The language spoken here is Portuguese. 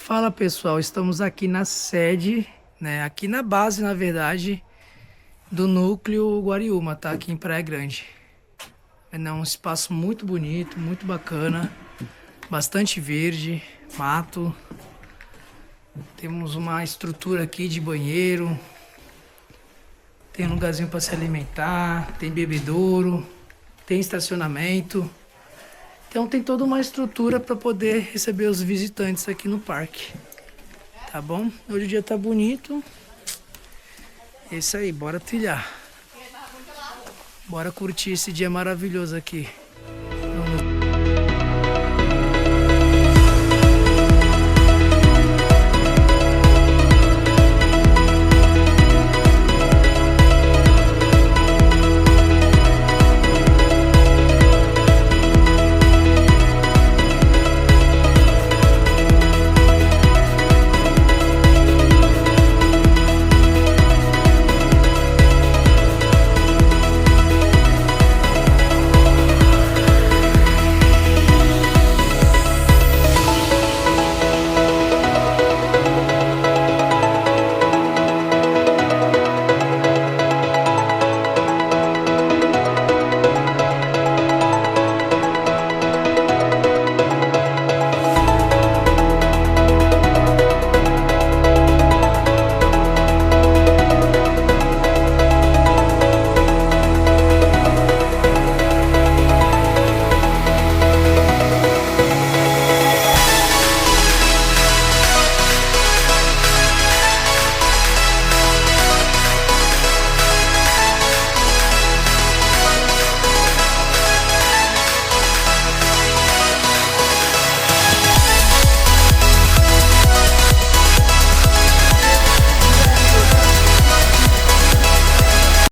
Fala pessoal, estamos aqui na sede, né? Aqui na base, na verdade, do núcleo Guariuma, tá? Aqui em Praia Grande. É um espaço muito bonito, muito bacana, bastante verde, mato. Temos uma estrutura aqui de banheiro, tem um lugarzinho para se alimentar, tem bebedouro, tem estacionamento. Então tem toda uma estrutura para poder receber os visitantes aqui no parque. Tá bom? Hoje o dia tá bonito. É isso aí, bora trilhar. Bora curtir esse dia maravilhoso aqui.